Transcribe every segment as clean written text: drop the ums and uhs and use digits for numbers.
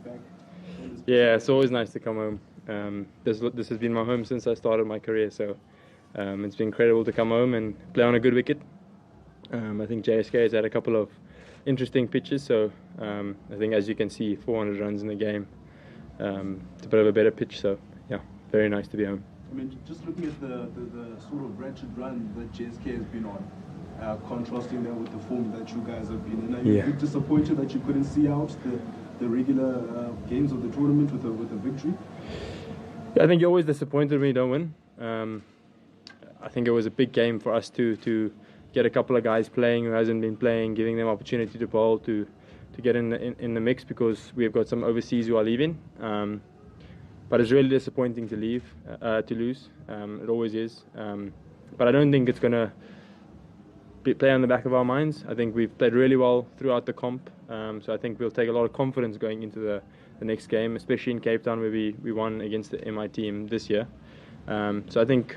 back. Yeah, it's always nice to come home. This has been my home since I started my career, so it's been incredible to come home and play on a good wicket. I think JSK has had a couple of interesting pitches, so I think, as you can see, 400 runs in the game. It's a bit of a better pitch, so yeah, very nice to be home. I mean, just looking at the sort of wretched run that JSK has been on, contrasting that with the form that you guys have been in, are you a bit disappointed that you couldn't see out the regular games of the tournament with a victory? Yeah, I think you're always disappointed when you don't win. I think it was a big game for us to get a couple of guys playing who hasn't been playing, giving them opportunity to bowl, to get in the mix, because we've got some overseas who are leaving. But it's really disappointing to lose. It always is. But I don't think it's going to play on the back of our minds. I think we've played really well throughout the comp. So I think we'll take a lot of confidence going into the next game, especially in Cape Town, where we won against the MI team this year. So I think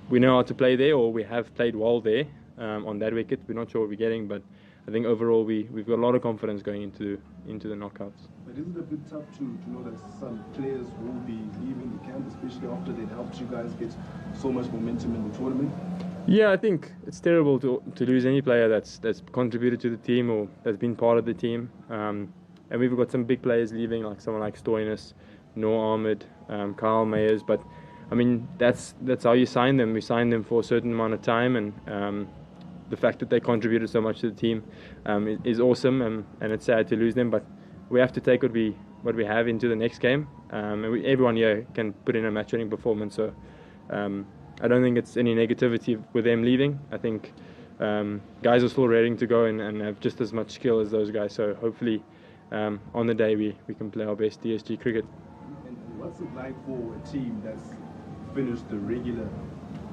we know how to play there, or we have played well there on that wicket. We're not sure what we're getting, but I think overall we've got a lot of confidence going into the knockouts. But isn't it a bit tough to know that some players will be leaving the camp, especially after they helped you guys get so much momentum in the tournament? Yeah, I think it's terrible to lose any player that's contributed to the team or that's been part of the team. And we've got some big players leaving, like someone like Stoinis, Noor Ahmed, Kyle Mayers. But I mean, that's how you sign them. We sign them for a certain amount of time, and the fact that they contributed so much to the team is awesome, and it's sad to lose them. But we have to take what we have into the next game. And everyone here can put in a match-winning performance. So I don't think it's any negativity with them leaving. I think guys are still ready to go and have just as much skill as those guys. So hopefully on the day we can play our best DSG cricket. And what's it like for a team that's finished the regular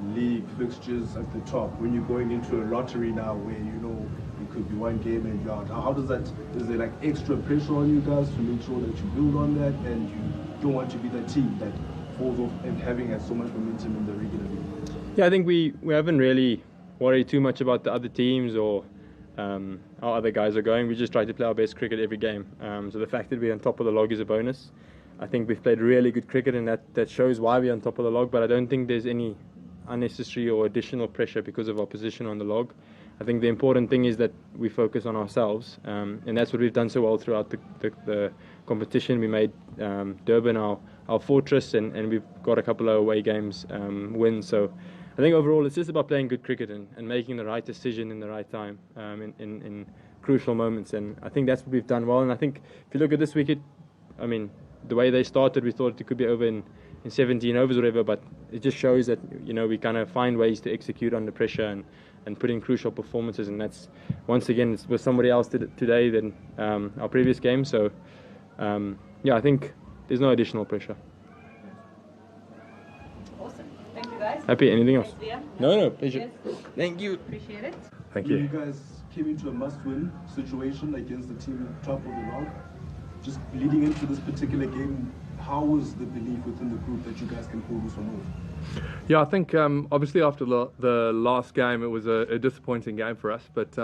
league fixtures at the top when you're going into a lottery now, where you know it could be one game and you're out? How does that? Is there like extra pressure on you guys to make sure that you build on that, and you don't want to be that team that falls off and having had so much momentum in the regular league? Yeah, I think we haven't really worried too much about the other teams or how other guys are going. We just try to play our best cricket every game. So the fact that we're on top of the log is a bonus. I think we've played really good cricket, and that shows why we're on top of the log. But I don't think there's any unnecessary or additional pressure because of our position on the log. I think the important thing is that we focus on ourselves, and that's what we've done so well throughout the competition. We made Durban our fortress, and we've got a couple of away games wins. So I think overall it's just about playing good cricket and making the right decision in the right time in crucial moments, and I think that's what we've done well. And I think if you look at this wicket, I mean, the way they started, we thought it could be over in 17 overs or whatever, but it just shows that, you know, we kind of find ways to execute under pressure and put in crucial performances, and that's, once again, it was somebody else today than our previous game. So yeah, I think there's no additional pressure. Awesome. Thank you, guys. Happy. Anything else? Thanks, Wiaan. No, pleasure. Yes. Thank you. Appreciate it. Thank You you. guys came into a must-win situation against the team at the top of the log. Just leading into this particular game, how was the belief within the group that you guys can pull this one off? Yeah, I think obviously after the last game it was a disappointing game for us, but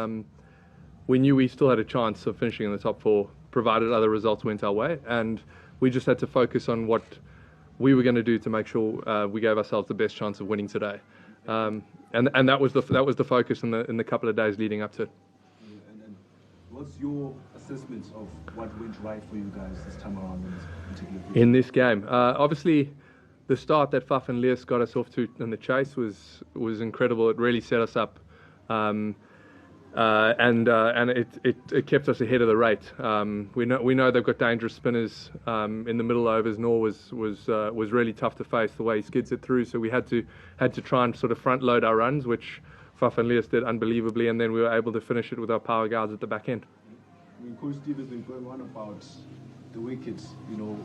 we knew we still had a chance of finishing in the top four, provided other results went our way, and we just had to focus on what we were going to do to make sure we gave ourselves the best chance of winning today, and that was the focus in the couple of days leading up to it. And what's your assessment of what went right for you guys this time around in this particular game? In this game, obviously, the start that Faf and Leas got us off to in the chase was incredible. It really set us up, and it kept us ahead of the rate. We know they've got dangerous spinners in the middle overs. Noor was really tough to face the way he skids it through. So we had to try and sort of front load our runs, which Faf and Leas did unbelievably, and then we were able to finish it with our power guards at the back end. I mean, Coach Steve has been going on about the wickets, you know.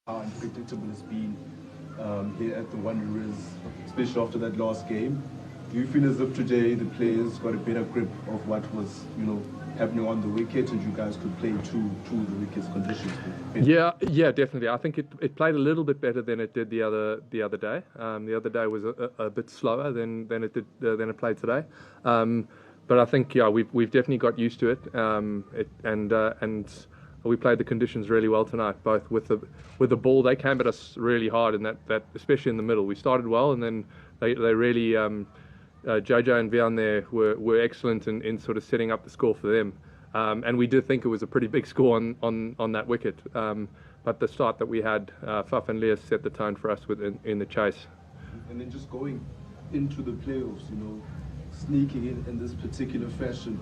How unpredictable it's been here at the Wanderers, especially after that last game. Do you feel as if today the players got a better grip of what was, you know, happening on the wicket, and you guys could play to the wicket's conditions? Yeah, definitely. I think it played a little bit better than it did the other day. The other day was a bit slower than it played today. But I think we've definitely got used to it, and we played the conditions really well tonight. Both with the ball, they came at us really hard, and that especially in the middle. We started well, and then they really Jojo and Wiaan there were excellent in sort of setting up the score for them. And we did think it was a pretty big score on that wicket. But the start that we had, Faf and Leah set the tone for us in the chase. And then just going into the playoffs, sneaking in this particular fashion,